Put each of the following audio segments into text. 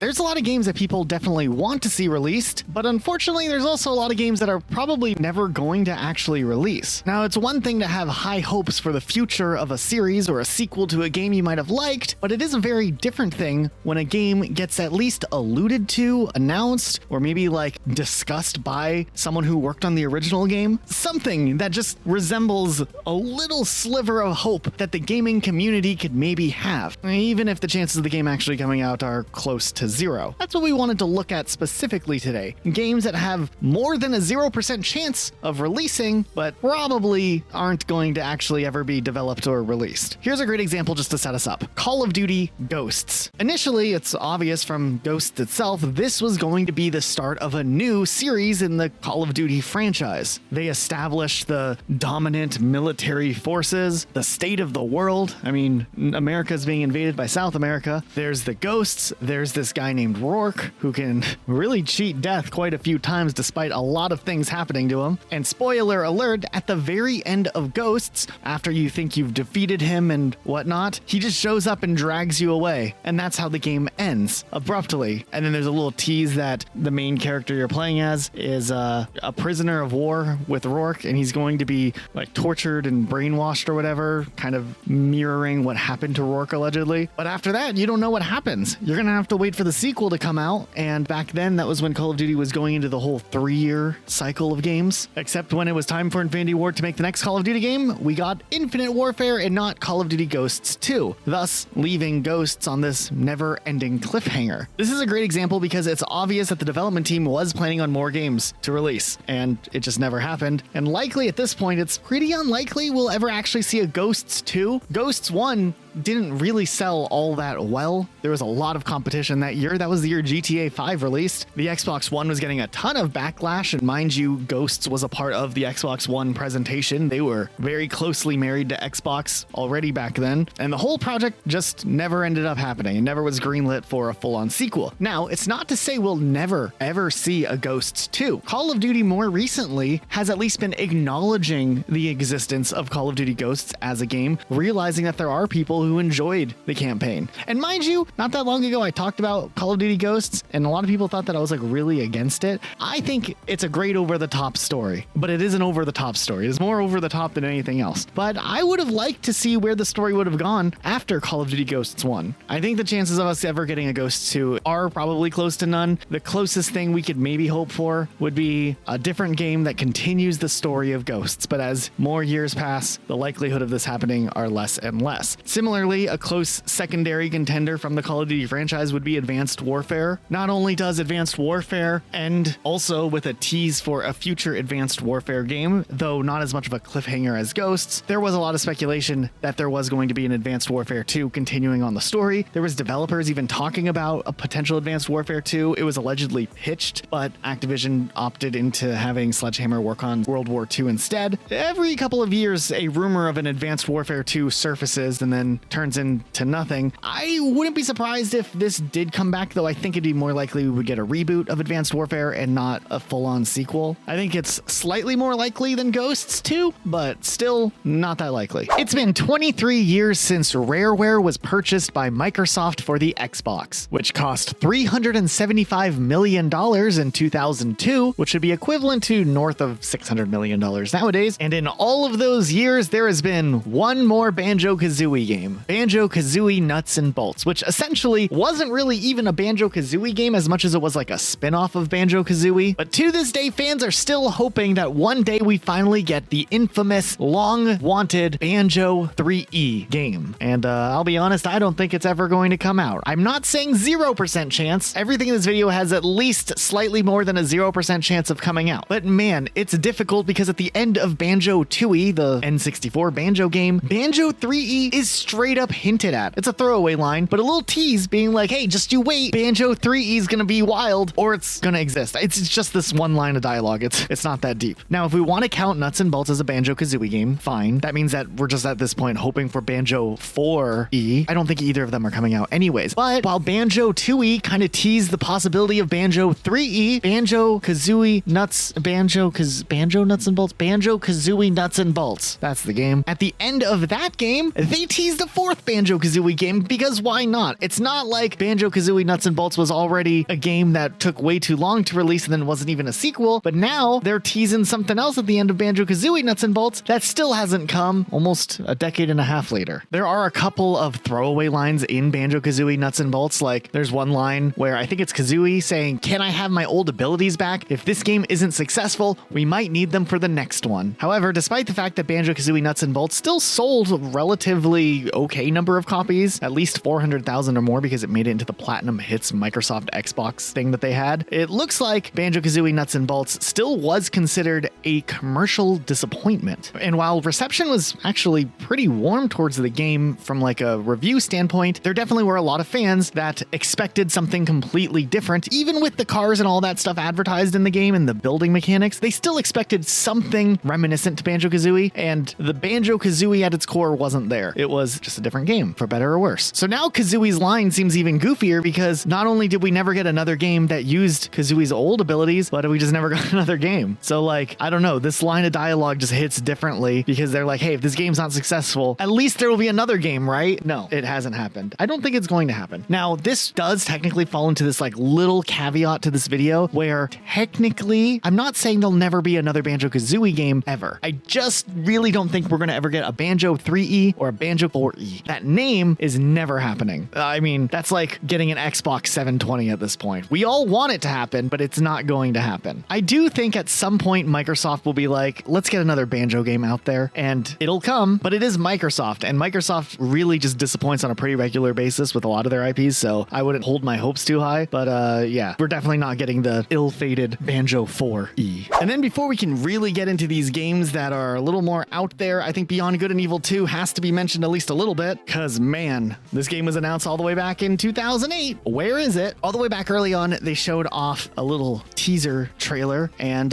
There's a lot of games that people definitely want to see released, but unfortunately there's also a lot of games that are probably never going to actually release. Now, it's one thing to have high hopes for the future of a series or a sequel to a game you might have liked, but it is a very different thing when a game gets at least alluded to, announced, or maybe like discussed by someone who worked on the original game. Something that just resembles a little sliver of hope that the gaming community could maybe have, even if the chances of the game actually coming out are close to zero. That's what we wanted to look at specifically today. Games that have more than a 0% chance of releasing, but probably aren't going to actually ever be developed or released. Here's a great example just to set us up. Call of Duty Ghosts. Initially, it's obvious from Ghosts itself, this was going to be the start of a new series in the Call of Duty franchise. They established the dominant military forces, the state of the world. I mean, America's being invaded by South America. There's the Ghosts. There's this guy named Rourke who can really cheat death quite a few times despite a lot of things happening to him. And spoiler alert, at the very end of Ghosts, after you think you've defeated him and whatnot, he just shows up and drags you away. And that's how the game ends, abruptly. And then there's a little tease that the main character you're playing as is a prisoner of war with Rourke, and he's going to be like tortured and brainwashed or whatever, kind of mirroring what happened to Rourke allegedly. But after that, you don't know what happens. You're gonna have to wait for the sequel to come out, and back then that was when Call of Duty was going into the whole 3-year cycle of games. Except when it was time for Infinity Ward to make the next Call of Duty game, we got Infinite Warfare and not Call of Duty Ghosts 2, thus leaving Ghosts on this never-ending cliffhanger. This is a great example because it's obvious that the development team was planning on more games to release, and it just never happened. And likely at this point, it's pretty unlikely we'll ever actually see a Ghosts 2. Ghosts 1 didn't really sell all that well. There was a lot of competition that year. That was the year GTA 5 released. The Xbox One was getting a ton of backlash, and mind you, Ghosts was a part of the Xbox One presentation. They were very closely married to Xbox already back then, and the whole project just never ended up happening. It never was greenlit for a full-on sequel. Now, it's not to say we'll never, ever see a Ghosts 2. Call of Duty more recently has at least been acknowledging the existence of Call of Duty Ghosts as a game, realizing that there are people who enjoyed the campaign. And mind you, not that long ago I talked about Call of Duty Ghosts, and a lot of people thought that I was like really against it. I think it's a great over-the-top story, but it is an over-the-top story. It's more over-the-top than anything else. But I would have liked to see where the story would have gone after Call of Duty Ghosts 1. I think the chances of us ever getting a Ghosts 2 are probably close to none. The closest thing we could maybe hope for would be a different game that continues the story of Ghosts, but as more years pass, the likelihood of this happening are less and less. Similarly, a close secondary contender from the Call of Duty franchise would be Advanced Warfare. Not only does Advanced Warfare end also with a tease for a future Advanced Warfare game, though not as much of a cliffhanger as Ghosts, there was a lot of speculation that there was going to be an Advanced Warfare 2 continuing on the story. There was developers even talking about a potential Advanced Warfare 2. It was allegedly pitched, but Activision opted into having Sledgehammer work on World War II instead. Every couple of years, a rumor of an Advanced Warfare 2 surfaces and then turns into nothing. I wouldn't be surprised if this did come back, though I think it'd be more likely we would get a reboot of Advanced Warfare and not a full-on sequel. I think it's slightly more likely than Ghosts 2, but still not that likely. It's been 23 years since Rareware was purchased by Microsoft for the Xbox, which cost $375 million in 2002, which would be equivalent to north of $600 million nowadays. And in all of those years, there has been one more Banjo-Kazooie game. Banjo-Kazooie Nuts and Bolts, which essentially wasn't really even a Banjo-Kazooie game as much as it was like a spin-off of Banjo-Kazooie. But to this day, fans are still hoping that one day we finally get the infamous, long-wanted Banjo-Threeie game. And I'll be honest, I don't think it's ever going to come out. I'm not saying 0% chance. Everything in this video has at least slightly more than a 0% chance of coming out. But man, it's difficult because at the end of Banjo-Tooie, the N64 Banjo game, Banjo-Threeie is straight up hinted at. It's a throwaway line, but a little tease being like, hey, just you wait, Banjo-Threeie is gonna be wild, or it's gonna exist. It's just this one line of dialogue. It's not that deep. Now, if we want to count Nuts and Bolts as a Banjo-Kazooie game, fine. That means that we're just at this point hoping for Banjo-4E. I don't think either of them are coming out anyways. But while Banjo-Tooie kind of teased the possibility of Banjo-Threeie, Banjo-Kazooie Nuts, Banjo Nuts and Bolts, Banjo-Kazooie Nuts and Bolts. That's the game. At the end of that game, they teased a fourth Banjo-Kazooie game, because why not? It's not like Banjo-Kazooie Nuts and Bolts was already a game that took way too long to release and then wasn't even a sequel, but now they're teasing something else at the end of Banjo-Kazooie Nuts and Bolts that still hasn't come almost a decade and a half later. There are a couple of throwaway lines in Banjo-Kazooie Nuts and Bolts, like there's one line where I think it's Kazooie saying, "Can I have my old abilities back? If this game isn't successful, we might need them for the next one." However, despite the fact that Banjo-Kazooie Nuts and Bolts still sold a relatively okay number of copies, at least 400,000 or more, because it made it into the Platinum Hits Microsoft Xbox thing that they had, it looks like Banjo-Kazooie Nuts and Bolts still was considered a commercial disappointment. And while reception was actually pretty warm towards the game from like a review standpoint, there definitely were a lot of fans that expected something completely different. Even with the cars and all that stuff advertised in the game and the building mechanics, they still expected something reminiscent to Banjo-Kazooie, and the Banjo-Kazooie at its core wasn't there. It was just a different game, for better or worse. So now Kazooie's line seems even goofier, because not only did we never get another game that used Kazooie's old abilities, but we just never got another game. So like, I don't know, this line of dialogue just hits differently, because they're like, hey, if this game's not successful, at least there will be another game, right? No, it hasn't happened. I don't think it's going to happen. Now, this does technically fall into this like little caveat to this video where technically, I'm not saying there'll never be another Banjo-Kazooie game ever. I just really don't think we're going to ever get a Banjo-Threeie or a Banjo-Threeie. That name is never happening. I mean, that's like getting an Xbox 720 at this point. We all want it to happen, but it's not going to happen. I do think at some point Microsoft will be like, let's get another Banjo game out there, and it'll come, but it is Microsoft, and Microsoft really just disappoints on a pretty regular basis with a lot of their IPs, so I wouldn't hold my hopes too high, but yeah, we're definitely not getting the ill-fated Banjo-Threeie. And then before we can really get into these games that are a little more out there, I think Beyond Good and Evil 2 has to be mentioned at least a little bit, because man, this game was announced all the way back in 2008. Where is it? All the way back early on, they showed off a little teaser trailer, and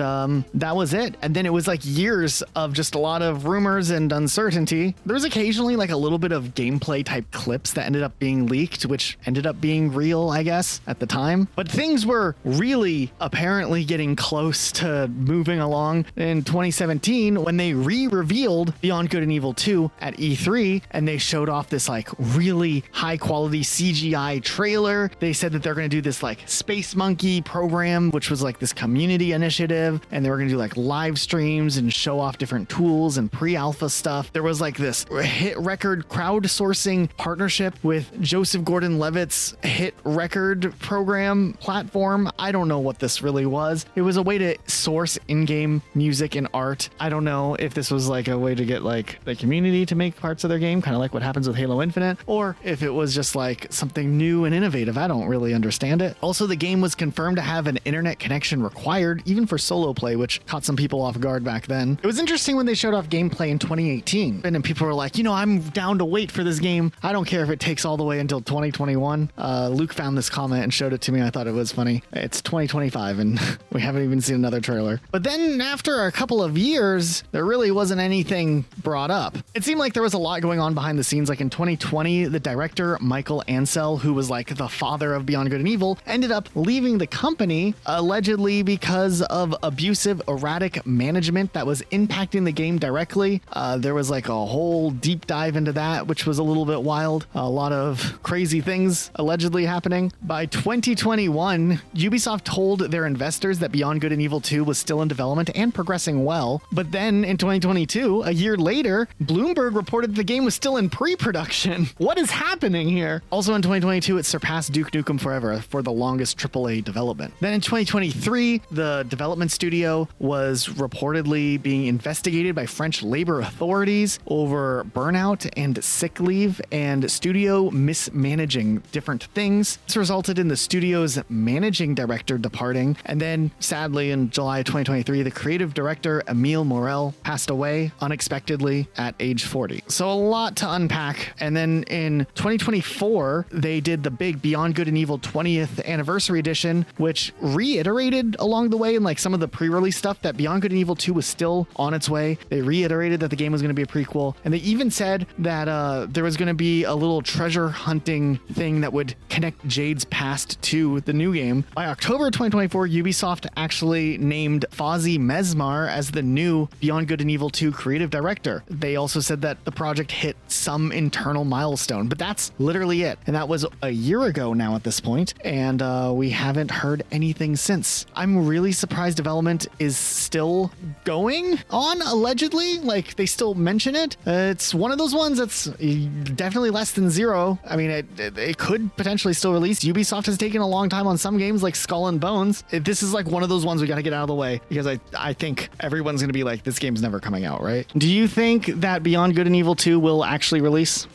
that was it. And then it was like years of just a lot of rumors and uncertainty. There was occasionally like a little bit of gameplay type clips that ended up being leaked, which ended up being real, I guess, at the time. But things were really apparently getting close to moving along in 2017 when they re-revealed Beyond Good and Evil 2 at E3, and they showed off this like really high quality CGI trailer. They said that they're going to do this like Space Monkey program, which was like this community initiative, and they were going to do like live streams and show off different tools and pre-alpha stuff. There was like this hit record crowdsourcing partnership with Joseph Gordon-Levitt's hit record program platform. I don't know what this really was. It was a way to source in-game music and art. I don't know if this was like a way to get like the community to make parts of their game, kind of like what happens with Halo Infinite, or if it was just like something new and innovative. I don't really understand it. Also, the game was confirmed to have an internet connection required, even for solo play, which caught some people off guard back then. It was interesting when they showed off gameplay in 2018, and then people were like, you know, I'm down to wait for this game. I don't care if it takes all the way until 2021. Luke found this comment and showed it to me. I thought it was funny. It's 2025 and we haven't even seen another trailer. But then after a couple of years, there really wasn't anything brought up. It seemed like there was a lot going on behind the scenes. Like in 2020, the director, Michael Ansel, who was like the father of Beyond Good and Evil, ended up leaving the company allegedly because of abusive, erratic management that was impacting the game directly. There was like a whole deep dive into that, which was a little bit wild. A lot of crazy things allegedly happening. By 2021, Ubisoft told their investors that Beyond Good and Evil 2 was still in development and progressing well. But then in 2022, a year later, Bloomberg reported the game was still in pre-production. What is happening here? Also in 2022, it surpassed Duke Nukem Forever for the longest AAA development. Then in 2023, the development studio was reportedly being investigated by French labor authorities over burnout and sick leave and studio mismanaging different things. This resulted in the studio's managing director departing, and then sadly in July 2023, the creative director Emile Morel passed away unexpectedly at age 40. So a lot to unpack. And then in 2024, they did the big Beyond Good and Evil 20th anniversary edition, which reiterated reiterated along the way in like some of the pre-release stuff that Beyond Good and Evil 2 was still on its way. They reiterated that the game was going to be a prequel, and they even said that there was going to be a little treasure hunting thing that would connect Jade's past to the new game. By October 2024, Ubisoft actually named Fozzie Mesmar as the new Beyond Good and Evil 2 creative director. They also said that the project hit some internal milestone, but that's literally it. And that was a year ago now at this point, and we haven't heard anything since. I'm really surprised development is still going on, allegedly. Like, they still mention it. It's one of those ones that's definitely less than zero. I mean, it could potentially still release. Ubisoft has taken a long time on some games like Skull and Bones. This is like one of those ones we got to get out of the way, because I think everyone's going to be like, this game's never coming out, right? Do you think that Beyond Good and Evil 2 will actually release?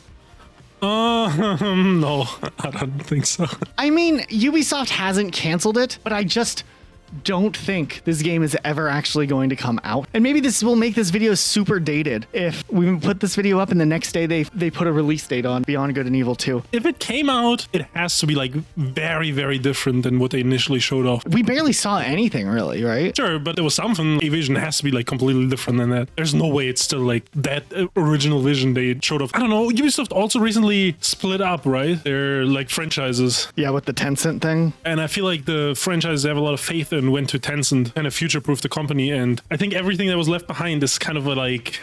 No, I don't think so. I mean, Ubisoft hasn't canceled it, but I just don't think this game is ever actually going to come out. And maybe this will make this video super dated if we put this video up and the next day they put a release date on Beyond Good and Evil 2. If it came out, it has to be like very, very different than what they initially showed off. We barely saw anything really, right? Sure, but there was something. A vision has to be like completely different than that. There's no way it's still like that original vision they showed off. I don't know. Ubisoft also recently split up, right? They're like franchises. Yeah, with the Tencent thing. And I feel like the franchises have a lot of faith in went to Tencent, kind of future-proof the company, and I think everything that was left behind is kind of like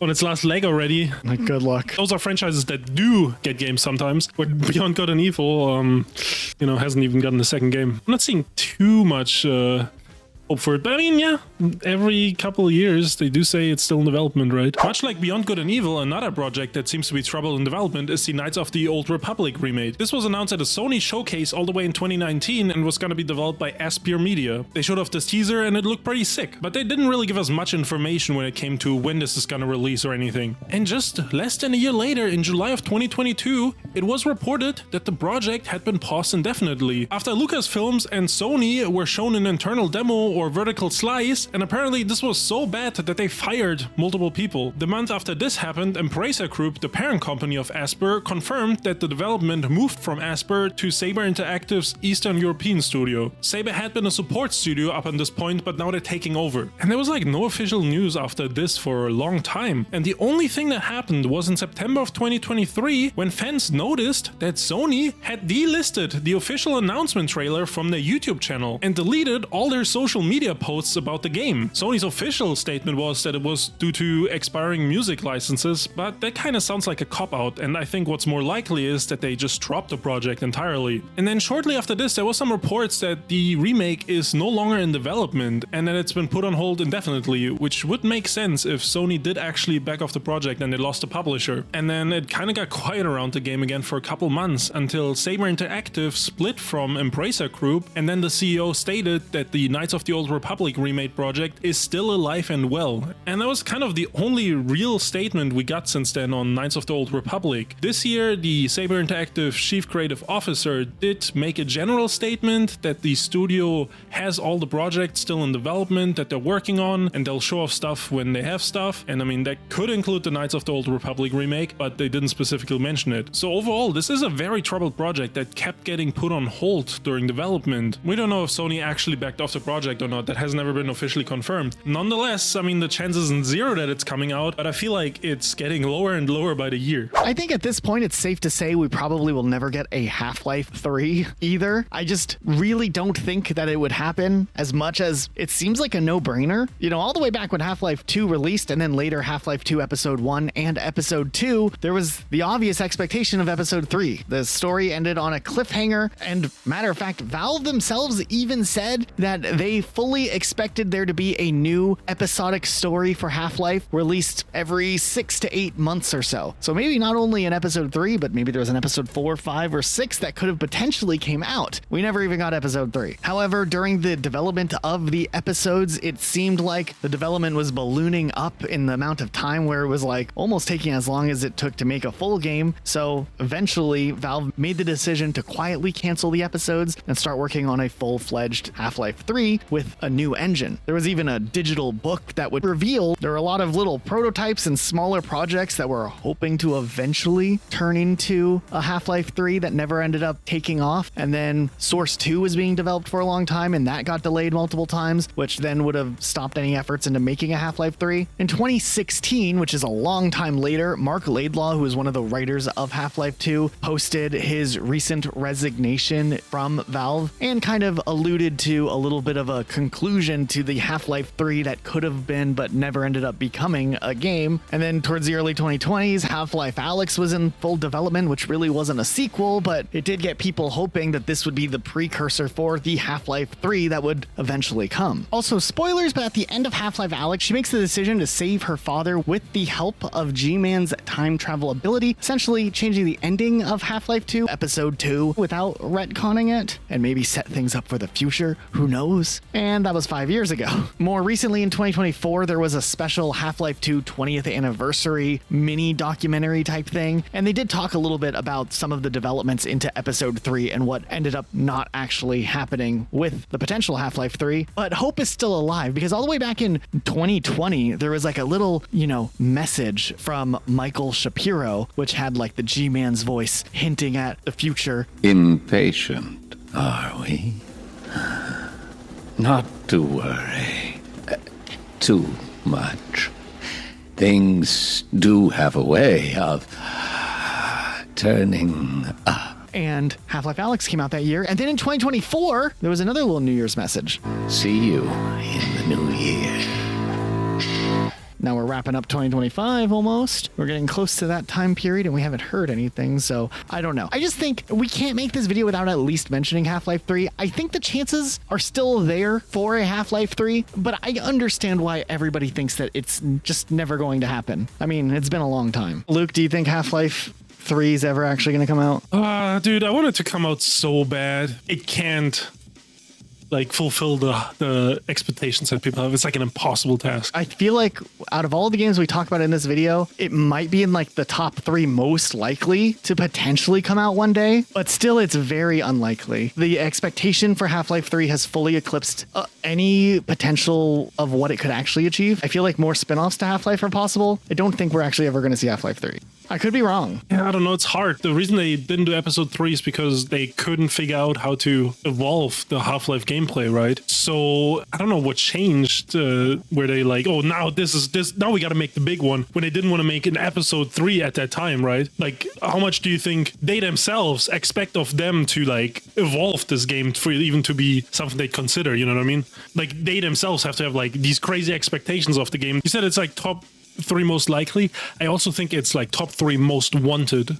on its last leg already. Like, good luck. Those are franchises that do get games sometimes, but Beyond Good and Evil, hasn't even gotten a second game. I'm not seeing too much hope for it, but I mean, yeah, every couple of years they do say it's still in development, right? Much like Beyond Good and Evil, another project that seems to be troubled in development is the Knights of the Old Republic remake. This was announced at a Sony showcase all the way in 2019 and was gonna be developed by Aspyr Media. They showed off this teaser and it looked pretty sick, but they didn't really give us much information when it came to when this is gonna release or anything. And just less than a year later, in July of 2022, it was reported that the project had been paused indefinitely after Lucasfilms and Sony were shown an internal demo or vertical slice, and apparently this was so bad that they fired multiple people. The month after this happened, Embracer Group, the parent company of Aspyr, confirmed that the development moved from Aspyr to Saber Interactive's Eastern European studio. Saber had been a support studio up until this point, but now they're taking over. And there was like no official news after this for a long time. And the only thing that happened was in September of 2023 when fans noticed that Sony had delisted the official announcement trailer from their YouTube channel and deleted all their social media posts about the game. Sony's official statement was that it was due to expiring music licenses, but that kind of sounds like a cop-out, and I think what's more likely is that they just dropped the project entirely. And then shortly after this, there was some reports that the remake is no longer in development and that it's been put on hold indefinitely, which would make sense if Sony did actually back off the project and they lost the publisher. And then it kind of got quiet around the game again for a couple months until Saber Interactive split from Embracer Group, and then the CEO stated that the Knights of the Old Republic remake project is still alive and well. And that was kind of the only real statement we got since then on Knights of the Old Republic. This year, the Saber Interactive Chief Creative Officer did make a general statement that the studio has all the projects still in development that they're working on, and they'll show off stuff when they have stuff. And I mean, that could include the Knights of the Old Republic remake, but they didn't specifically mention it. So overall, this is a very troubled project that kept getting put on hold during development. We don't know if Sony actually backed off the project or not. That has never been officially confirmed. Nonetheless, I mean, the chance isn't zero that it's coming out, but I feel like it's getting lower and lower by the year. I think at this point it's safe to say we probably will never get a Half-Life 3 either. I just really don't think that it would happen, as much as it seems like a no-brainer. You know, all the way back when Half-Life 2 released, and then later Half-Life 2 Episode 1 and Episode 2, there was the obvious expectation of Episode 3. The story ended on a cliffhanger, and matter of fact, Valve themselves even said that they fully expected there to be a new episodic story for Half-Life released every 6 to 8 months or so. So maybe not only an Episode 3, but maybe there was an Episode 4, 5, or 6 that could have potentially came out. We never even got Episode 3. However, during the development of the episodes, it seemed like the development was ballooning up in the amount of time where it was like almost taking as long as it took to make a full game. So eventually, Valve made the decision to quietly cancel the episodes and start working on a full-fledged Half-Life 3 with with a new engine. There was even a digital book that would reveal there were a lot of little prototypes and smaller projects that were hoping to eventually turn into a Half-Life 3 that never ended up taking off. And then Source 2 was being developed for a long time, and that got delayed multiple times, which then would have stopped any efforts into making a Half-Life 3. In 2016, which is a long time later, Mark Laidlaw, who is one of the writers of Half-Life 2, posted his recent resignation from Valve and kind of alluded to a little bit of a conclusion to the Half-Life 3 that could have been but never ended up becoming a game. And then towards the early 2020s, Half-Life Alyx was in full development, which really wasn't a sequel, but it did get people hoping that this would be the precursor for the Half-Life 3 that would eventually come. Also, spoilers, but at the end of Half-Life Alyx, she makes the decision to save her father with the help of G-Man's time travel ability, essentially changing the ending of Half-Life 2, Episode 2, without retconning it, and maybe set things up for the future. Who knows? And that was 5 years ago. More recently, in 2024, there was a special Half-Life 2 20th anniversary mini documentary type thing, and they did talk a little bit about some of the developments into Episode 3 and what ended up not actually happening with the potential Half-Life 3. But hope is still alive, because all the way back in 2020, there was like a little, message from Michael Shapiro, which had like the G-Man's voice hinting at the future. Impatient, are we? Not to worry too much. Things do have a way of turning up. And Half-Life Alyx came out that year. And then in 2024, there was another little New Year's message. See you in the new year. Now we're wrapping up 2025 almost. We're getting close to that time period and we haven't heard anything, so I don't know. I just think we can't make this video without at least mentioning Half-Life 3. I think the chances are still there for a Half-Life 3, but I understand why everybody thinks that it's just never going to happen. I mean, it's been a long time. Luke, do you think Half-Life 3 is ever actually going to come out? Dude, I want it to come out so bad. It can't fulfill the expectations that people have. It's like an impossible task. I feel like out of all the games we talk about in this video, it might be in like the top 3 most likely to potentially come out one day, but still it's very unlikely. The expectation for Half-Life 3 has fully eclipsed any potential of what it could actually achieve. I feel like more spin-offs to Half-Life are possible. I don't think we're actually ever going to see Half-Life 3. I could be wrong. Yeah, I don't know. It's hard. The reason they didn't do Episode 3 is because they couldn't figure out how to evolve the Half-Life gameplay, right? So I don't know what changed where they now now we got to make the big one, when they didn't want to make an Episode 3 at that time, right? Like, how much do you think they themselves expect of them to evolve this game for it even to be something they consider, you know what I mean? Like, they themselves have to have these crazy expectations of the game. You said it's top 3 most likely. I also think it's top 3 most wanted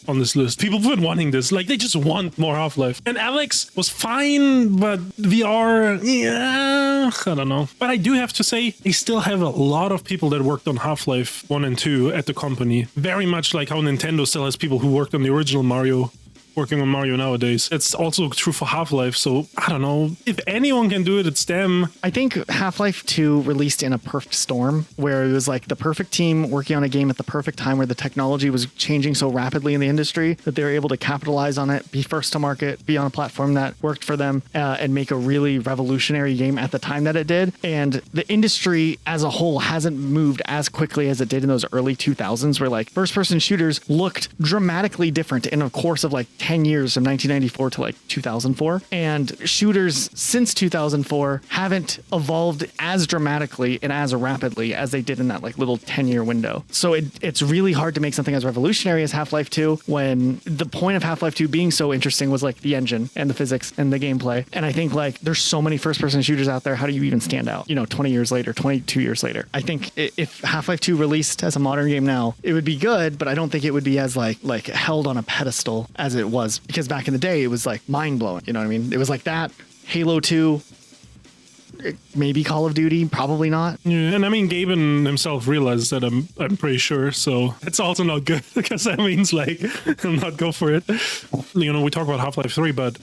on this list. People have been wanting this. They just want more Half-Life. And Alyx was fine, but VR, yeah, I don't know. But I do have to say, they still have a lot of people that worked on Half-Life 1 and 2 at the company. Very much like how Nintendo still has people who worked on the original Mario working on Mario nowadays. It's also true for Half-Life, so I don't know. If anyone can do it, it's them. I think Half-Life 2 released in a perfect storm, where it was the perfect team working on a game at the perfect time, where the technology was changing so rapidly in the industry that they were able to capitalize on it, be first to market, be on a platform that worked for them, and make a really revolutionary game at the time that it did. And the industry as a whole hasn't moved as quickly as it did in those early 2000s, where first-person shooters looked dramatically different in a course of 10 years from 1994 to 2004. And shooters since 2004 haven't evolved as dramatically and as rapidly as they did in that little 10-year window. So it's really hard to make something as revolutionary as Half-Life 2 when the point of Half-Life 2 being so interesting was the engine and the physics and the gameplay. And I think there's so many first-person shooters out there. How do you even stand out? 20 years later, 22 years later. I think if Half-Life 2 released as a modern game now, it would be good, but I don't think it would be as held on a pedestal as it was, because back in the day it was mind-blowing, you know what I mean? It was that, Halo 2, maybe Call of Duty, probably not. Yeah, and I mean, Gaben himself realized that, I'm pretty sure, so it's also not good, because that means not go for it. We talk about Half-Life 3, but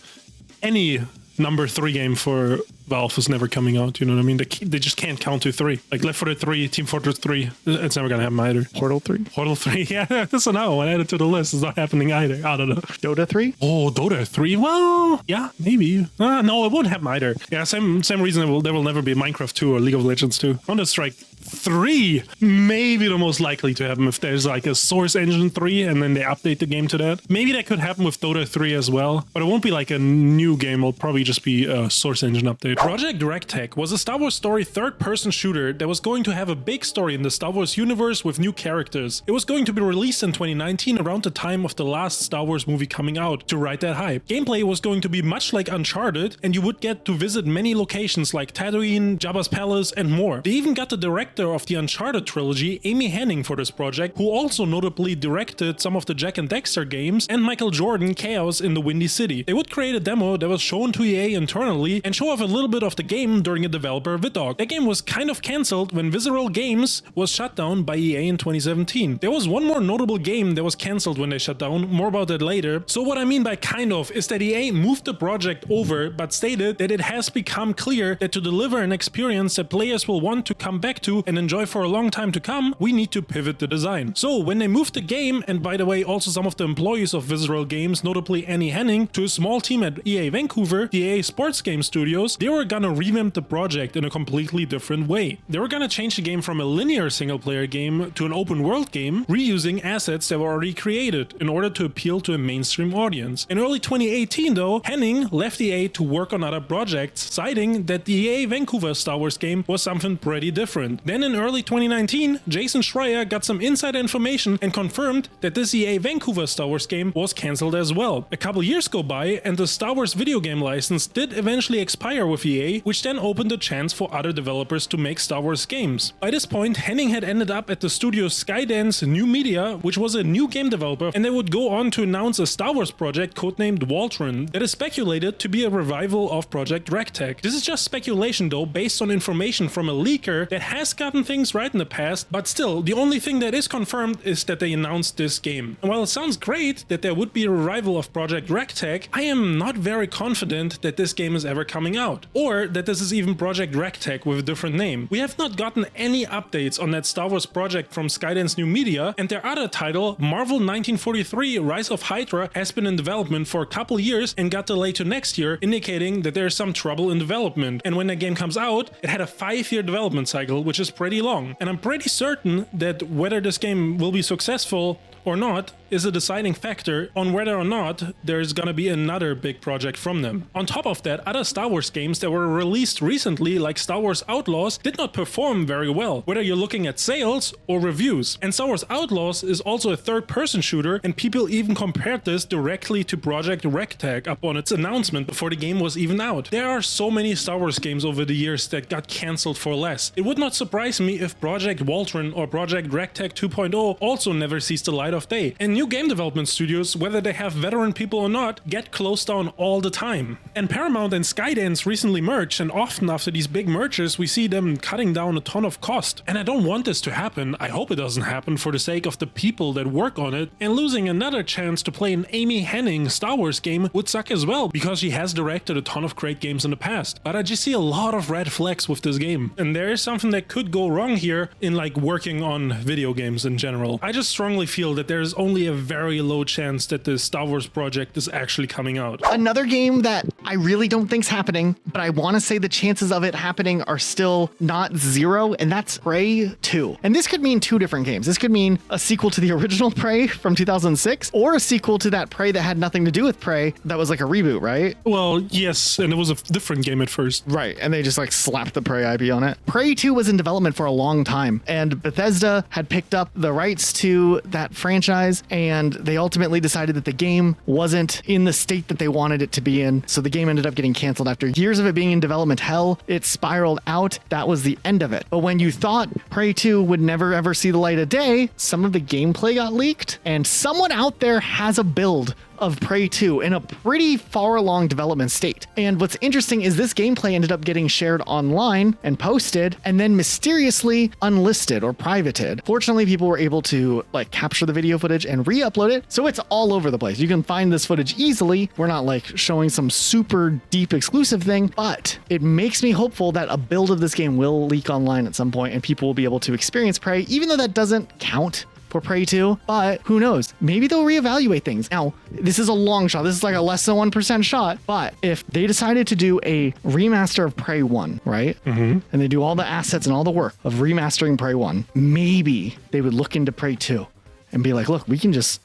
any number 3 game for Valve is never coming out. You know what I mean? They just can't count to 3. Like Left 4 Dead 3, Team Fortress 3, it's never gonna happen either. Portal 3? Portal 3, yeah. So now I add it to the list. It's not happening either. I don't know. Dota 3? Oh, Dota 3. Well, yeah, maybe. No, it won't happen either. Yeah, same reason there will never be Minecraft 2 or League of Legends 2. Counter-Strike 3 maybe the most likely to happen if there's like a Source Engine 3 and then they update the game to that. Maybe that could happen with Dota 3 as well, but it won't be like a new game. It'll probably just be a Source Engine update. Project Ragtag was a Star Wars story third-person shooter that was going to have a big story in the Star Wars universe with new characters. It was going to be released in 2019 around the time of the last Star Wars movie coming out to ride that hype. Gameplay was going to be much like Uncharted, and you would get to visit many locations like Tatooine, Jabba's Palace, and more. They even got the director of the Uncharted trilogy, Amy Hennig, for this project, who also notably directed some of the Jak and Daxter games, and Michael Jordan Chaos in the Windy City. They would create a demo that was shown to EA internally and show off a little bit of the game during a developer VidDog. That game was kind of cancelled when Visceral Games was shut down by EA in 2017. There was one more notable game that was cancelled when they shut down, more about that later. So what I mean by kind of is that EA moved the project over but stated that it has become clear that to deliver an experience that players will want to come back to and enjoy for a long time to come, we need to pivot the design. So when they moved the game, and by the way also some of the employees of Visceral Games, notably Annie Hennig, to a small team at EA Vancouver, the EA Sports Game Studios, they were gonna revamp the project in a completely different way. They were gonna change the game from a linear single player game to an open world game, reusing assets that were already created in order to appeal to a mainstream audience. In early 2018 though, Hennig left EA to work on other projects, citing that the EA Vancouver Star Wars game was something pretty different. Then in early 2019, Jason Schreier got some insider information and confirmed that this EA Vancouver Star Wars game was cancelled as well. A couple years go by and the Star Wars video game license did eventually expire with EA, which then opened a chance for other developers to make Star Wars games. By this point, Hennig had ended up at the studio Skydance New Media, which was a new game developer, and they would go on to announce a Star Wars project codenamed Waldron that is speculated to be a revival of Project Ragtag. This is just speculation though, based on information from a leaker that has gotten things right in the past, but still, the only thing that is confirmed is that they announced this game. And while it sounds great that there would be a revival of Project Ragtag, I am not very confident that this game is ever coming out, or that this is even Project Ragtag with a different name. We have not gotten any updates on that Star Wars project from Skydance New Media, and their other title, Marvel 1943 Rise of Hydra, has been in development for a couple years and got delayed to next year, indicating that there's some trouble in development. And when the game comes out, it had a 5-year development cycle, which is pretty long. And I'm pretty certain that whether this game will be successful or not is a deciding factor on whether or not there's gonna be another big project from them. On top of that, other Star Wars games that were released recently, like Star Wars Outlaws, did not perform very well, whether you're looking at sales or reviews. And Star Wars Outlaws is also a third-person shooter, and people even compared this directly to Project Ragtag upon its announcement before the game was even out. There are so many Star Wars games over the years that got cancelled for less. It would not surprise me if Project Waldron or Project Ragtag 2.0 also never sees the light of day. And new game development studios, whether they have veteran people or not, get closed down all the time. And Paramount and Skydance recently merged, and often after these big mergers we see them cutting down a ton of cost. And I don't want this to happen. I hope it doesn't happen for the sake of the people that work on it, and losing another chance to play an Amy Hennig Star Wars game would suck as well, because she has directed a ton of great games in the past. But I just see a lot of red flags with this game, and there is something that could go wrong here in like working on video games in general. I just strongly feel that there's only a very low chance that the Star Wars project is actually coming out. Another game that I really don't think's happening, but I want to say the chances of it happening are still not zero, and that's Prey 2. And this could mean two different games. This could mean a sequel to the original Prey from 2006, or a sequel to that Prey that had nothing to do with Prey, that was like a reboot, right? Well, yes, and it was a different game at first. Right, and they just like slapped the Prey IP on it. Prey 2 was in development for a long time, and Bethesda had picked up the rights to that franchise, and they ultimately decided that the game wasn't in the state that they wanted it to be in, so the game ended up getting canceled. After years of it being in development hell, it spiraled out. That was the end of it. But when you thought Prey 2 would never ever see the light of day, some of the gameplay got leaked, and someone out there has a build of Prey 2 in a pretty far along development state. And what's interesting is this gameplay ended up getting shared online and posted and then mysteriously unlisted or privated. Fortunately, people were able to like capture the video footage and re-upload it. So it's all over the place. You can find this footage easily. We're not like showing some super deep exclusive thing, but it makes me hopeful that a build of this game will leak online at some point and people will be able to experience Prey, even though that doesn't count for Prey 2, but who knows? Maybe they'll reevaluate things. Now, this is a long shot. This is like a less than 1% shot, but if they decided to do a remaster of Prey 1, right? And they do all the assets and all the work of remastering Prey 1, maybe they would look into Prey 2 and be like, look, we can just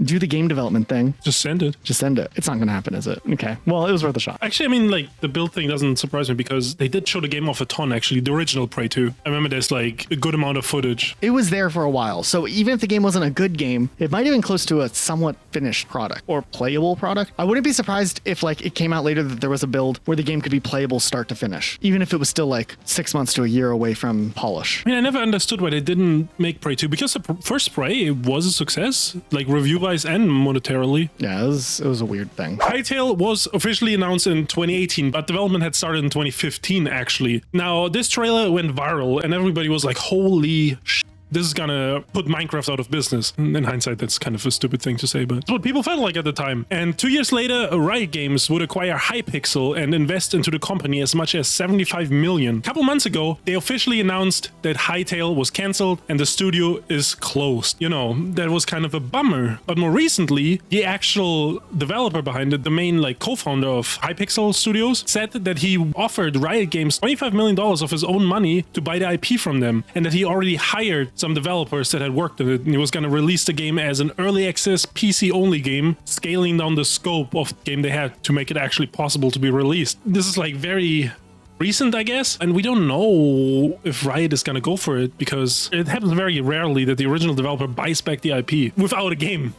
do the game development thing. Just send it. Just send it. It's not going to happen, is it? Okay. Well, it was worth a shot. Actually, I mean, like, the build thing doesn't surprise me because they did show the game off a ton, actually. The original Prey 2. I remember there's, like, a good amount of footage. It was there for a while. So even if the game wasn't a good game, it might have been close to a somewhat finished product or playable product. I wouldn't be surprised if, like, it came out later that there was a build where the game could be playable start to finish, even if it was still, like, 6 months to a year away from polish. I mean, I never understood why they didn't make Prey 2 because the first Prey, it was a success, like, review-wise and monetarily. Yeah, it was a weird thing. Hytale was officially announced in 2018, but development had started in 2015, actually. Now, this trailer went viral, and everybody was like, holy shit. This is gonna put Minecraft out of business. In hindsight, that's kind of a stupid thing to say, but it's what people felt like at the time. And 2 years later, Riot Games would acquire Hypixel and invest into the company as much as 75 million. A couple months ago, they officially announced that Hytale was cancelled and the studio is closed. You know, that was kind of a bummer. But more recently, the actual developer behind it, the main like co-founder of Hypixel Studios, said that he offered Riot Games $25 million of his own money to buy the IP from them, and that he already hired some developers that had worked on it, and he was going to release the game as an early access PC only game, scaling down the scope of the game they had to make it actually possible to be released. This is like very recent, I guess, and we don't know if Riot is going to go for it because it happens very rarely that the original developer buys back the IP without a game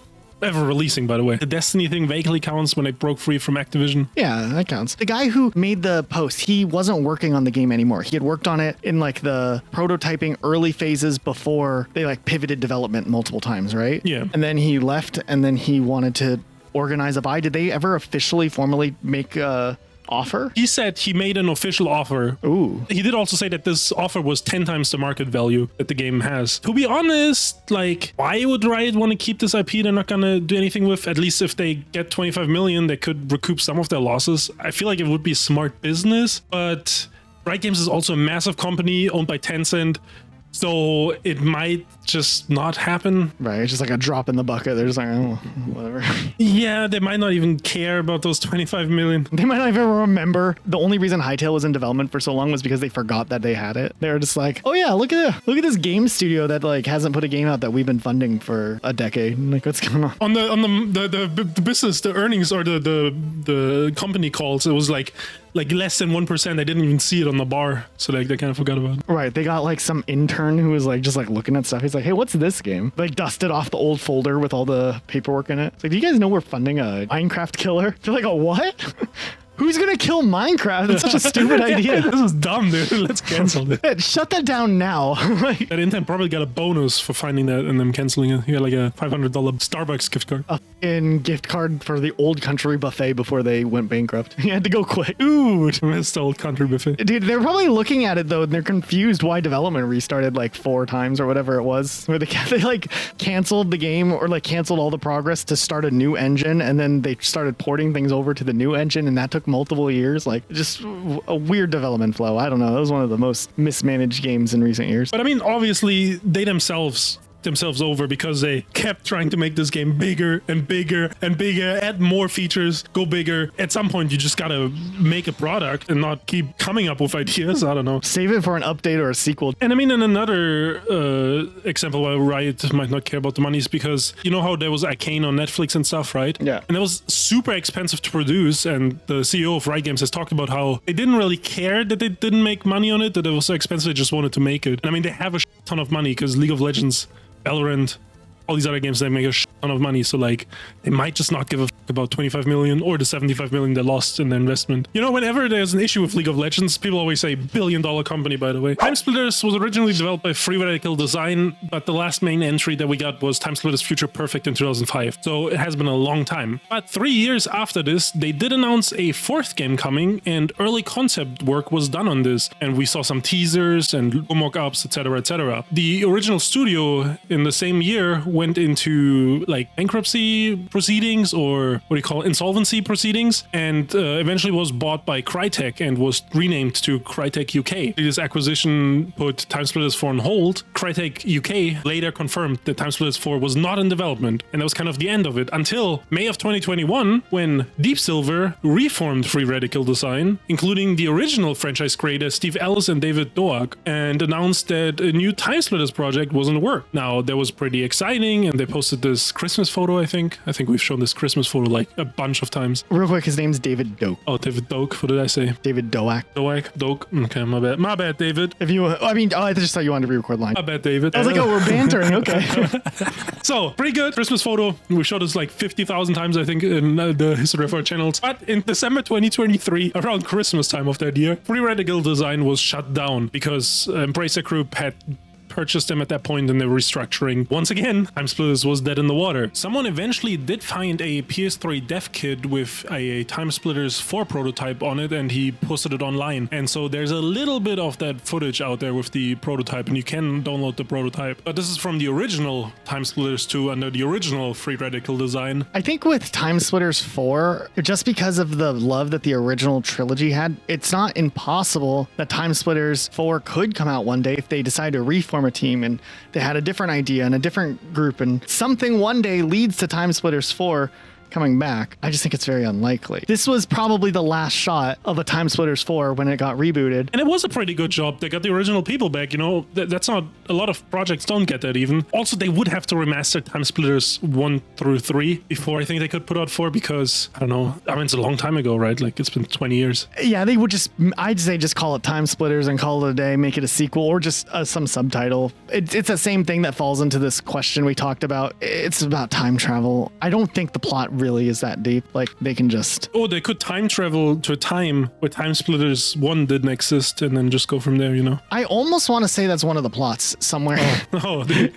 ever releasing, by the way. The Destiny thing vaguely counts when they broke free from Activision. Yeah, that counts. The guy who made the post, he wasn't working on the game anymore. He had worked on it in like the prototyping early phases before they like pivoted development multiple times, right? Yeah. And then he left and then he wanted to organize a buy. Did they ever officially formally make a offer? He said he made an official offer. Ooh. He did also say that this offer was 10 times the market value that the game has. To be honest, like, why would Riot want to keep this IP they're not gonna do anything with? At least if they get 25 million, they could recoup some of their losses. I feel like it would be smart business, but Riot Games is also a massive company owned by Tencent, so it might just not happen. Right, it's just like a drop in the bucket. They're just like, oh, whatever. Yeah, they might not even care about those 25 million. They might not even remember. The only reason Hytale was in development for so long was because they forgot that they had it. They were just like, oh yeah, look at this game studio that like hasn't put a game out that we've been funding for a decade. Like, what's going on? On the business, the earnings or the company calls, it was like less than 1%. I didn't even see it on the bar, so they kind of forgot about it. Right, they got like some intern who was like just like looking at stuff. He's like, hey, what's this game? Like dusted off the old folder with all the paperwork in it. It's like, do you guys know we're funding a Minecraft killer? They're like, a what? Who's gonna kill Minecraft? It's such a stupid idea. This is dumb, dude. Let's cancel it. Shut that down now. That intern probably got a bonus for finding that and them canceling it. He got like a $500 Starbucks gift card. A fucking gift card for the Old Country buffet before they went bankrupt. He had to go quick. Ooh, It's the Old Country buffet. dude, they're probably looking at it though, and they're confused why development restarted like 4 times or whatever it was. Where they like canceled the game or like canceled all the progress to start a new engine, and then they started porting things over to the new engine, and that took multiple years. Like, just a weird development flow. I don't know. That was one of the most mismanaged games in recent years. But I mean, obviously, they themselves over because they kept trying to make this game bigger and bigger and bigger, add more features, go bigger. At some point, you just gotta make a product and not keep coming up with ideas. I don't know. Save it for an update or a sequel. And I mean, in another example why Riot might not care about the money is because you know how there was Arcane on Netflix and stuff, right? Yeah. And that was super expensive to produce, and the CEO of Riot Games has talked about how they didn't really care that they didn't make money on it, that it was so expensive, they just wanted to make it. And I mean, they have a ton of money because League of Legends, Valorant, all these other games, they make a ton of money. So like they might just not give a fuck about 25 million or the 75 million they lost in the investment. You know, whenever there's an issue with League of Legends, people always say billion-dollar company, by the way. Timesplitters was originally developed by Free Radical Design, but the last main entry that we got was Timesplitters Future Perfect in 2005. So it has been a long time. But 3 years after this, they did announce a fourth game coming, and early concept work was done on this. And we saw some teasers and mock-ups, etc., etc. The original studio in the same year went into like bankruptcy proceedings, or what do you call it, insolvency proceedings, and eventually was bought by Crytek and was renamed to Crytek UK. This acquisition put Timesplitters 4 on hold. Crytek UK later confirmed that Timesplitters 4 was not in development, and that was kind of the end of it until May of 2021, when Deep Silver reformed Free Radical Design, including the original franchise creators Steve Ellis and David Doak, and announced that a new Timesplitters project was in the work. Now, that was pretty exciting, and they posted this Christmas photo, I think. I think we've shown this Christmas photo like a bunch of times. Real quick, his name's David Doak. Oh, David Doak. What did I say? David Doak. Doak. Okay, my bad. My bad, David. If you, I just thought you wanted to re-record line. My bad, David. I was like, oh, we're bantering. Okay. So, pretty good Christmas photo. We showed this like 50,000 times, I think, in the history of our channels. But in December 2023, around Christmas time of that year, Free Radical Design was shut down because Embracer Group had purchased them at that point in the restructuring. Once again, Timesplitters was dead in the water. Someone eventually did find a PS3 dev kit with a Timesplitters 4 prototype on it, and he posted it online. And so there's a little bit of that footage out there with the prototype, and you can download the prototype. But this is from the original Timesplitters 2 under the original Free Radical Design. I think with Timesplitters 4, just because of the love that the original trilogy had, it's not impossible that Timesplitters 4 could come out one day if they decide to reform a team and they had a different idea and a different group, and something one day leads to Timesplitters 4 coming back. I just think it's very unlikely. This was probably the last shot of a Timesplitters 4 when it got rebooted. And it was a pretty good job. They got the original people back, you know. That's not, a lot of projects don't get that even. Also, they would have to remaster Timesplitters 1 through 3 before I think they could put out 4, because, I don't know, I mean, it's a long time ago, right? Like, it's been 20 years. Yeah, they would just, I'd say just call it Timesplitters and call it a day, make it a sequel, or just some subtitle. It's the same thing that falls into this question we talked about. It's about time travel. I don't think the plot really is that deep. Like, they can just... Oh, they could time travel to a time where Timesplitters 1 didn't exist and then just go from there, you know? I almost want to say that's one of the plots somewhere. Oh, the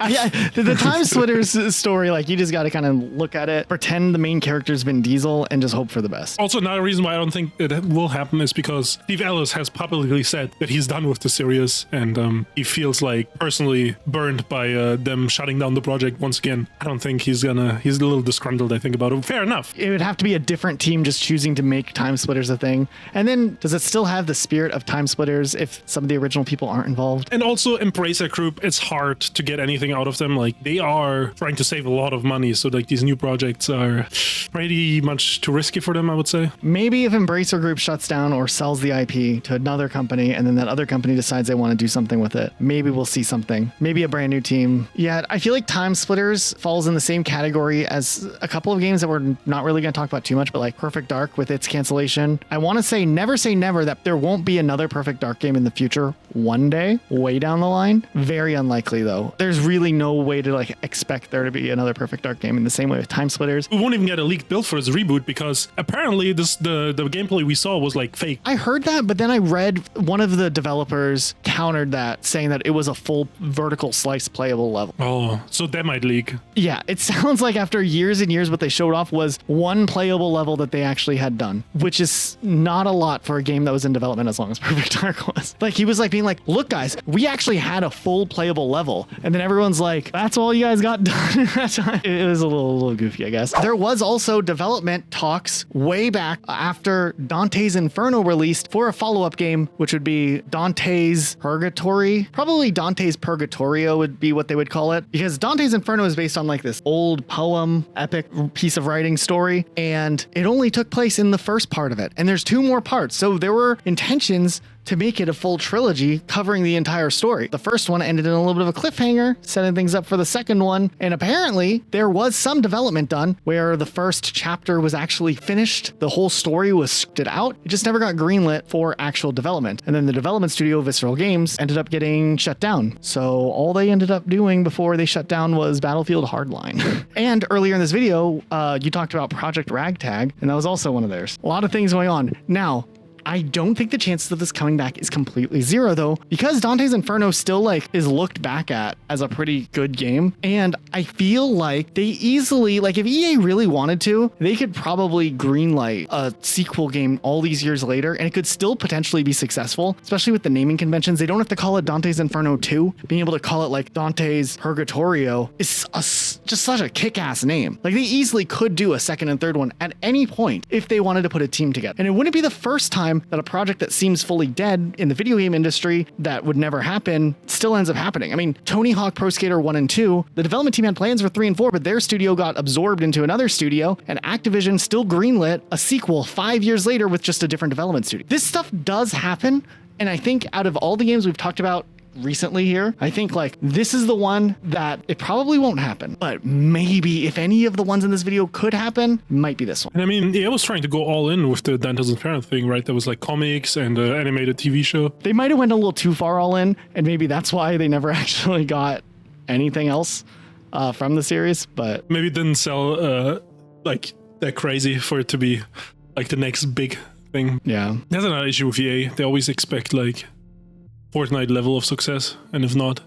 Timesplitters story, like, you just got to kind of look at it, pretend the main character's Vin Diesel, and just hope for the best. Also, another reason why I don't think it will happen is because Steve Ellis has publicly said that he's done with the series, and he feels like personally burned by them shutting down the project once again. I don't think he's a little disgruntled, I think, about it. Fair enough. It would have to be a different team just choosing to make Timesplitters a thing. And then, does it still have the spirit of Timesplitters if some of the original people aren't involved? And also, Embracer Group, it's hard to get anything out of them. Like, they are trying to save a lot of money, so like these new projects are pretty much too risky for them, I would say. Maybe if Embracer Group shuts down or sells the IP to another company, and then that other company decides they want to do something with it, maybe we'll see something. Maybe a brand new team. Yeah, I feel like Timesplitters falls in the same category as a couple of games that we're not really going to talk about too much, but like Perfect Dark with its cancellation. I want to say never that there won't be another Perfect Dark game in the future one day, way down the line. Very unlikely though. There's really no way to like expect there to be another Perfect Dark game in the same way with Timesplitters. We won't even get a leaked build for its reboot because apparently the gameplay we saw was like fake. I heard that, but then I read one of the developers countered that, saying that it was a full vertical slice playable level. Oh, so that might leak. Yeah, it sounds like after years and years what they showed off was one playable level that they actually had done, which is not a lot for a game that was in development as long as Perfect Dark was. Like, he was like being like, look guys, we actually had a full playable level, and then everyone's like, that's all you guys got done at that time. It was a little goofy, I guess. There was also development talks way back after Dantes Inferno released for a follow-up game, which would be Dantes Purgatory. Probably Dantes Purgatorio would be what they would call it, because Dantes Inferno is based on like this old poem, epic piece of writing story, and it only took place in the first part of it, and there's 2 more parts. So there were intentions to make it a full trilogy covering the entire story. The first one ended in a little bit of a cliffhanger, setting things up for the second one, and apparently there was some development done where the first chapter was actually finished, the whole story was scripted out, it just never got greenlit for actual development. And then the development studio, Visceral Games, ended up getting shut down. So all they ended up doing before they shut down was Battlefield Hardline. And earlier in this video, you talked about Project Ragtag, and that was also one of theirs. A lot of things going on. Now, I don't think the chances of this coming back is completely zero though, because Dantes Inferno still like is looked back at as a pretty good game. And I feel like they easily, like if EA really wanted to, they could probably greenlight a sequel game all these years later and it could still potentially be successful, especially with the naming conventions. They don't have to call it Dantes Inferno 2. Being able to call it like Dantes Purgatorio is just such a kick-ass name. Like they easily could do a second and third one at any point if they wanted to put a team together. And it wouldn't be the first time that a project that seems fully dead in the video game industry that would never happen still ends up happening. I mean, Tony Hawk Pro Skater 1 and 2, the development team had plans for 3 and 4, but their studio got absorbed into another studio, and Activision still greenlit a sequel 5 years later with just a different development studio. This stuff does happen, and I think out of all the games we've talked about recently here, I think like this is the one that it probably won't happen, but maybe if any of the ones in this video could happen, it might be this one. And I mean, EA was trying to go all in with the Dantes Inferno thing, right? There was like comics and animated TV show. They might have went a little too far all in, and maybe that's why they never actually got anything else from the series, but maybe it didn't sell like that crazy for it to be like the next big thing. Yeah. That's another issue with EA. They always expect like Fortnite level of success, and if not,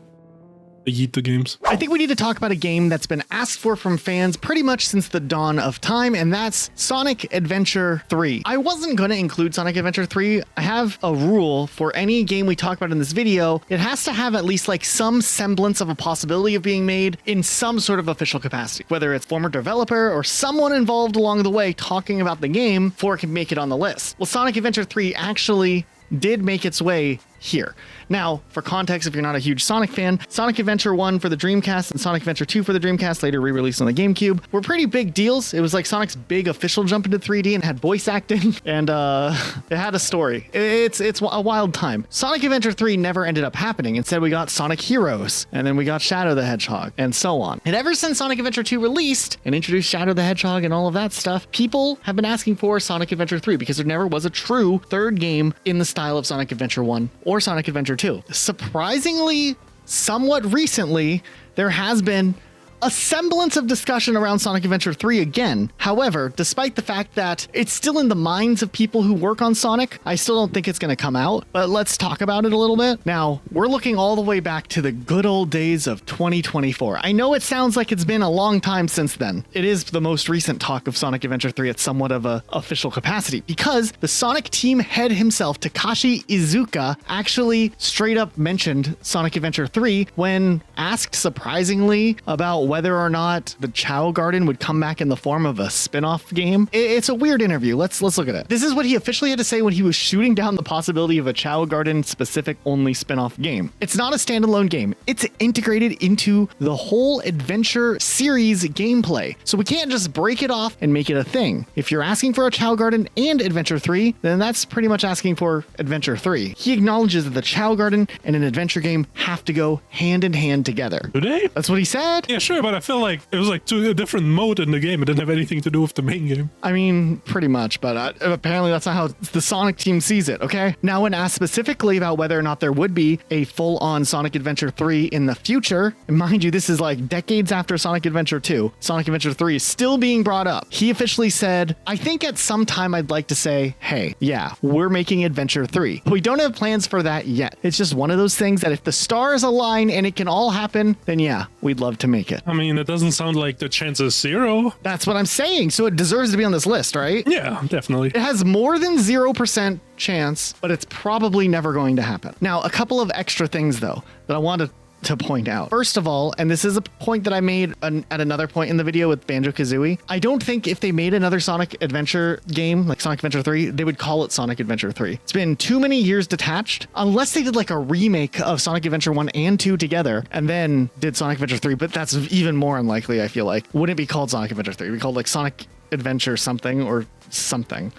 they yeet the games. I think we need to talk about a game that's been asked for from fans pretty much since the dawn of time, and that's Sonic Adventure 3. I wasn't going to include Sonic Adventure 3. I have a rule for any game we talk about in this video. It has to have at least like some semblance of a possibility of being made in some sort of official capacity, whether it's former developer or someone involved along the way talking about the game before it can make it on the list. Well, Sonic Adventure 3 actually did make its way here. Now, for context, if you're not a huge Sonic fan, Sonic Adventure 1 for the Dreamcast and Sonic Adventure 2 for the Dreamcast, later re-released on the GameCube, were pretty big deals. It was like Sonic's big official jump into 3D and had voice acting, and it had a story. It's a wild time. Sonic Adventure 3 never ended up happening. Instead, we got Sonic Heroes, and then we got Shadow the Hedgehog, and so on. And ever since Sonic Adventure 2 released and introduced Shadow the Hedgehog and all of that stuff, people have been asking for Sonic Adventure 3 because there never was a true third game in the style of Sonic Adventure 1 or Sonic Adventure 2. Surprisingly, somewhat recently, there has been a semblance of discussion around Sonic Adventure 3 again. However, despite the fact that it's still in the minds of people who work on Sonic, I still don't think it's going to come out, but let's talk about it a little bit. Now, we're looking all the way back to the good old days of 2024. I know it sounds like it's been a long time since then. It is the most recent talk of Sonic Adventure 3 at somewhat of a official capacity, because the Sonic team head himself, Takashi Iizuka, actually straight up mentioned Sonic Adventure 3 when asked surprisingly about whether or not the Chao Garden would come back in the form of a spin-off game. It's a weird interview. Let's look at it. This is what he officially had to say when he was shooting down the possibility of a Chao Garden specific only spin-off game. It's not a standalone game. It's integrated into the whole adventure series gameplay. So we can't just break it off and make it a thing. If you're asking for a Chao Garden and Adventure 3, then that's pretty much asking for Adventure 3. He acknowledges that the Chao Garden and an adventure game have to go hand in hand together. Do they? That's what he said. Yeah, sure, but I feel like it was like a different mode in the game. It didn't have anything to do with the main game. I mean, pretty much, but apparently that's not how the Sonic team sees it, okay? Now, when asked specifically about whether or not there would be a full-on Sonic Adventure 3 in the future, and mind you, this is like decades after Sonic Adventure 2, Sonic Adventure 3 is still being brought up. He officially said, I think at some time I'd like to say, hey, yeah, we're making Adventure 3. We don't have plans for that yet. It's just one of those things that if the stars align and it can all happen, then yeah, we'd love to make it. I mean, it doesn't sound like the chance is zero. That's what I'm saying. So it deserves to be on this list, right? Yeah, definitely. It has more than 0% chance, but it's probably never going to happen. Now, a couple of extra things, though, that I wanted to point out. First of all, and this is a point that I made at another point in the video with Banjo-Kazooie, I don't think if they made another Sonic Adventure game, like Sonic Adventure 3, they would call it Sonic Adventure 3. It's been too many years detached, unless they did like a remake of Sonic Adventure 1 and 2 together, and then did Sonic Adventure 3, but that's even more unlikely, I feel like. Wouldn't it be called Sonic Adventure 3? It would be called like Sonic Adventure something or something.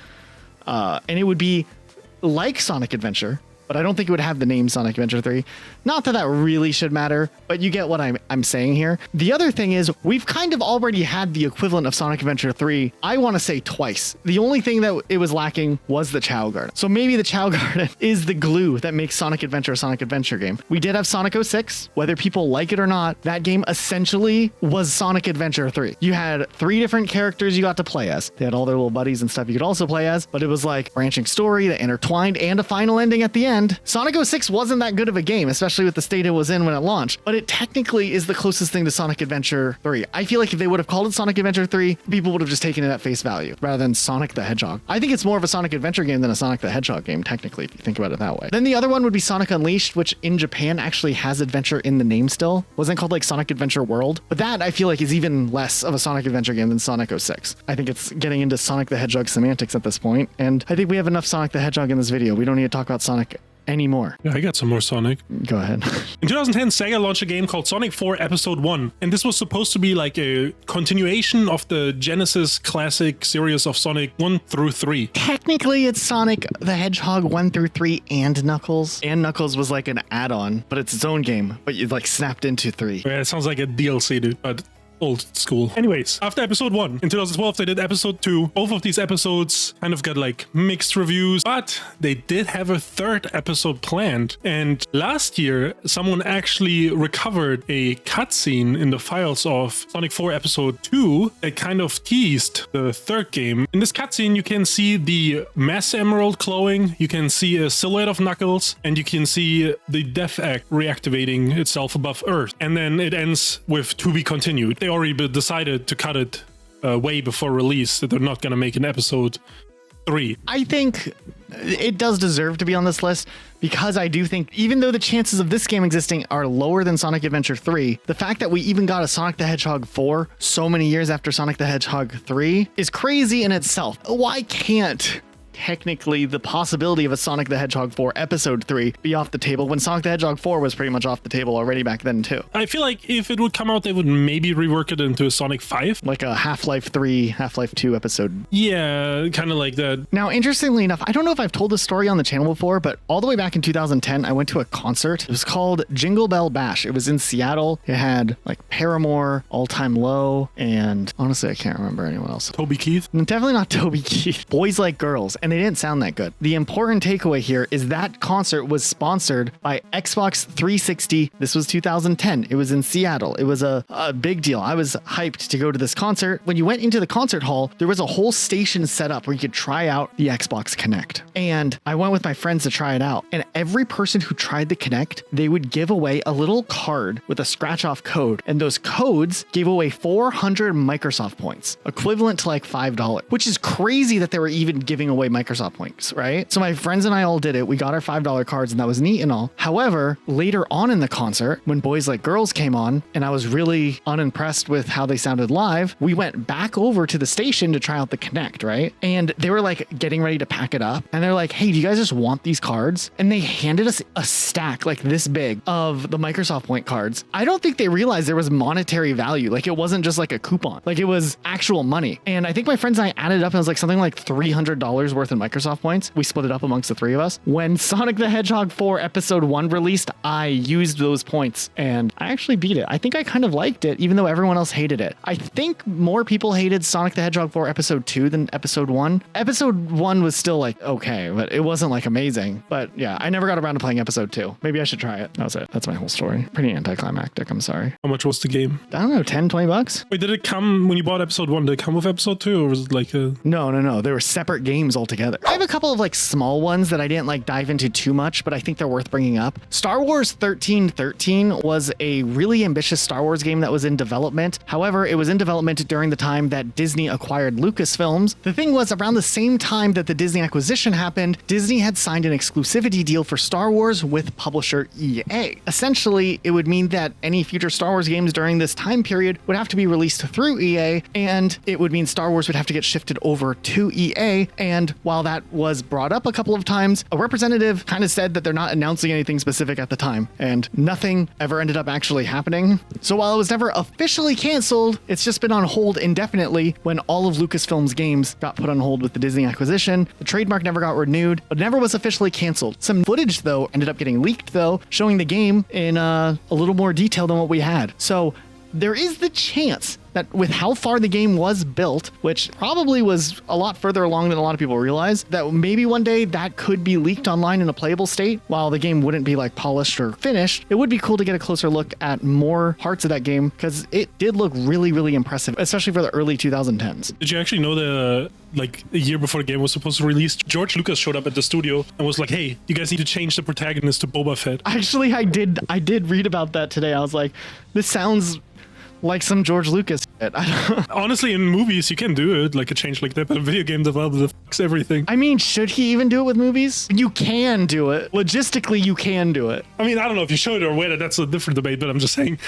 And it would be like Sonic Adventure, but I don't think it would have the name Sonic Adventure 3. Not that that really should matter, but you get what I'm saying here. The other thing is we've kind of already had the equivalent of Sonic Adventure 3, I want to say twice. The only thing that it was lacking was the Chow Garden. So maybe the Chow Garden is the glue that makes Sonic Adventure a Sonic Adventure game. We did have Sonic 06, whether people like it or not, that game essentially was Sonic Adventure 3. You had 3 different characters you got to play as. They had all their little buddies and stuff you could also play as, but it was like branching story that intertwined and a final ending at the end. Sonic 06 wasn't that good of a game, especially with the state it was in when it launched, but it technically is the closest thing to Sonic Adventure 3. I feel like if they would have called it Sonic Adventure 3, people would have just taken it at face value rather than Sonic the Hedgehog. I think it's more of a Sonic Adventure game than a Sonic the Hedgehog game, technically, if you think about it that way. Then the other one would be Sonic Unleashed, which in Japan actually has adventure in the name still. Wasn't called like Sonic Adventure World, but that I feel like is even less of a Sonic Adventure game than Sonic 06. I think it's getting into Sonic the Hedgehog semantics at this point, and I think we have enough Sonic the Hedgehog in this video. We don't need to talk about Sonic anymore. Yeah, I got some more Sonic. Go ahead. In 2010, Sega launched a game called Sonic 4 Episode 1, and this was supposed to be like a continuation of the Genesis classic series of Sonic 1 through 3. Technically, it's Sonic the Hedgehog 1 through 3 and Knuckles. And Knuckles was like an add-on, but it's its own game, but you like snapped into 3. Yeah, it sounds like a DLC, dude, but old school. Anyways, after episode 1 in 2012, they did episode 2. Both of these episodes kind of got like mixed reviews, but they did have a third episode planned. And last year, someone actually recovered a cutscene in the files of Sonic 4 episode 2 that kind of teased the third game. In this cutscene, you can see the Mass Emerald glowing, you can see a silhouette of Knuckles, and you can see the Death Act reactivating itself above Earth. And then it ends with "to be continued." They already decided to cut it way before release, that they're not going to make an episode 3. I think it does deserve to be on this list because I do think even though the chances of this game existing are lower than Sonic Adventure 3, the fact that we even got a Sonic the Hedgehog 4 so many years after Sonic the Hedgehog 3 is crazy in itself. Why can't technically the possibility of a Sonic the Hedgehog 4 episode 3 be off the table when Sonic the Hedgehog 4 was pretty much off the table already back then too? I feel like if it would come out, they would maybe rework it into a Sonic 5. Like a Half-Life 3, Half-Life 2 episode. Yeah, kind of like that. Now, interestingly enough, I don't know if I've told this story on the channel before, but all the way back in 2010, I went to a concert. It was called Jingle Bell Bash. It was in Seattle. It had like Paramore, All Time Low, and honestly, I can't remember anyone else. Toby Keith? Definitely not Toby Keith. Boys Like Girls, and they didn't sound that good. The important takeaway here is that concert was sponsored by Xbox 360. This was 2010. It was in Seattle. It was a big deal. I was hyped to go to this concert. When you went into the concert hall, there was a whole station set up where you could try out the Xbox Kinect. And I went with my friends to try it out. And every person who tried the Kinect, they would give away a little card with a scratch-off code. And those codes gave away 400 Microsoft points, equivalent to like $5, which is crazy that they were even giving away Microsoft points, right? So my friends and I all did it. We got our $5 cards and that was neat and all. However, later on in the concert, when Boys Like Girls came on and I was really unimpressed with how they sounded live, we went back over to the station to try out the Kinect, right? And they were like getting ready to pack it up. And they're like, hey, do you guys just want these cards? And they handed us a stack like this big of the Microsoft point cards. I don't think they realized there was monetary value. Like it wasn't just like a coupon. Like it was actual money. And I think my friends and I added up and it was like something like $300 worth in Microsoft points. We split it up amongst the three of us. When Sonic the Hedgehog 4 episode 1 released, I used those points and I actually beat it. I think I kind of liked it, even though everyone else hated it. I think more people hated Sonic the Hedgehog 4 episode 2 than episode 1. Episode 1 was still like okay, but it wasn't like amazing. But yeah, I never got around to playing episode 2. Maybe I should try it. That was it. That's my whole story. Pretty anticlimactic, I'm sorry. How much was the game? I don't know, 10, 20 bucks? Wait, did it come when you bought episode 1? Did it come with episode 2 or was it like a... No. They were separate games altogether. I have a couple of like small ones that I didn't like dive into too much, but I think they're worth bringing up. Star Wars 1313 was a really ambitious Star Wars game that was in development. However, it was in development during the time that Disney acquired Lucasfilms. The thing was, around the same time that the Disney acquisition happened, Disney had signed an exclusivity deal for Star Wars with publisher EA. Essentially, it would mean that any future Star Wars games during this time period would have to be released through EA, and it would mean Star Wars would have to get shifted over to EA, and while that was brought up a couple of times, a representative kind of said that they're not announcing anything specific at the time, and nothing ever ended up actually happening. So while it was never officially canceled, it's just been on hold indefinitely when all of Lucasfilm's games got put on hold with the Disney acquisition. The trademark never got renewed, but never was officially canceled. Some footage, though, ended up getting leaked, though, showing the game in a little more detail than what we had. So there is the chance that with how far the game was built, which probably was a lot further along than a lot of people realize, that maybe one day that could be leaked online in a playable state. While the game wouldn't be like polished or finished, it would be cool to get a closer look at more parts of that game because it did look really, really impressive, especially for the early 2010s. Did you actually know that like a year before the game was supposed to release, George Lucas showed up at the studio and was like, hey, you guys need to change the protagonist to Boba Fett? Actually, I did read about that today. I was like, this sounds like some George Lucas shit. Honestly, in movies, you can do it, like a change like that, but a video game developer fucks everything. I mean, should he even do it with movies? You can do it. Logistically, you can do it. I mean, I don't know if you show it or whether that's a different debate, but I'm just saying,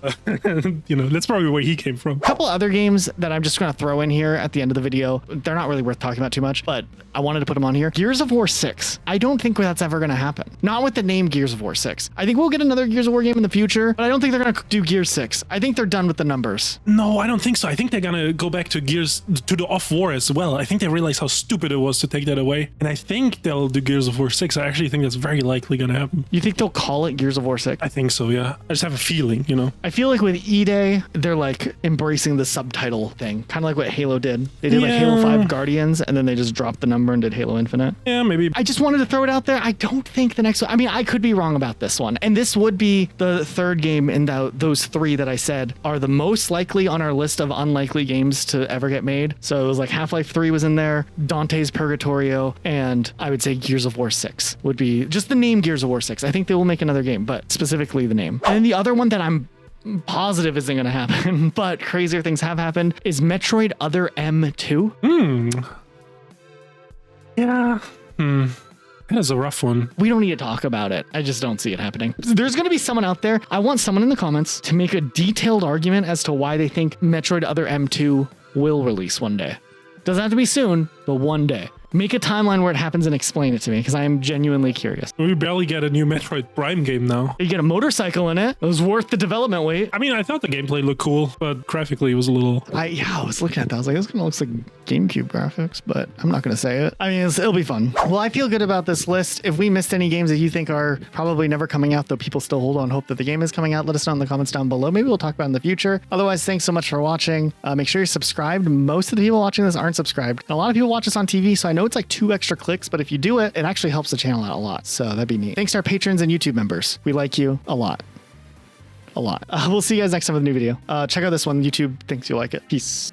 that's probably where he came from. A couple other games that I'm just going to throw in here at the end of the video. They're not really worth talking about too much, but I wanted to put them on here. Gears of War 6. I don't think that's ever going to happen. Not with the name Gears of War 6. I think we'll get another Gears of War game in the future, but I don't think they're going to do Gears 6. I think they're done with the numbers. No, I don't think so. I think they're going to go back to Gears, to the off-war as well. I think they realized how stupid it was to take that away. And I think they'll do Gears of War 6. I actually think that's very likely going to happen. You think they'll call it Gears of War 6? I think so, yeah. I just have a feeling, I feel like with E-Day, they're like embracing the subtitle thing, kind of like what Halo did. They did like Halo 5 Guardians, and then they just dropped the number and did Halo Infinite. Yeah, maybe. I just wanted to throw it out there. I don't think the next one, I mean, I could be wrong about this one. And this would be the third game in those three that I said are the most likely on our list of unlikely games to ever get made. So it was like Half-Life 3 was in there, Dantes Purgatory, and I would say Gears of War 6 would be just the name Gears of War 6. I think they will make another game, but specifically the name. And then the other one that I'm positive isn't going to happen, but crazier things have happened, is Metroid Other M 2. Yeah. That is a rough one. We don't need to talk about it. I just don't see it happening. There's going to be someone out there. I want someone in the comments to make a detailed argument as to why they think Metroid Other M2 will release one day. Doesn't have to be soon, but one day. Make a timeline where it happens and explain it to me, because I am genuinely curious. We barely get a new Metroid Prime game now. You get a motorcycle in it. It was worth the development wait. I mean, I thought the gameplay looked cool, but graphically it was a little... I was looking at that. I was like, this kind of looks like GameCube graphics, but I'm not going to say it. I mean, it'll be fun. Well, I feel good about this list. If we missed any games that you think are probably never coming out, though people still hold on hope that the game is coming out, let us know in the comments down below. Maybe we'll talk about it in the future. Otherwise, thanks so much for watching. Make sure you're subscribed. Most of the people watching this aren't subscribed. And a lot of people watch this on TV, so I know it's like 2 extra clicks, but if you do it, it actually helps the channel out a lot. So that'd be neat. Thanks to our patrons and YouTube members. We like you a lot. A lot. We'll see you guys next time with a new video. Check out this one. YouTube thinks you like it. Peace.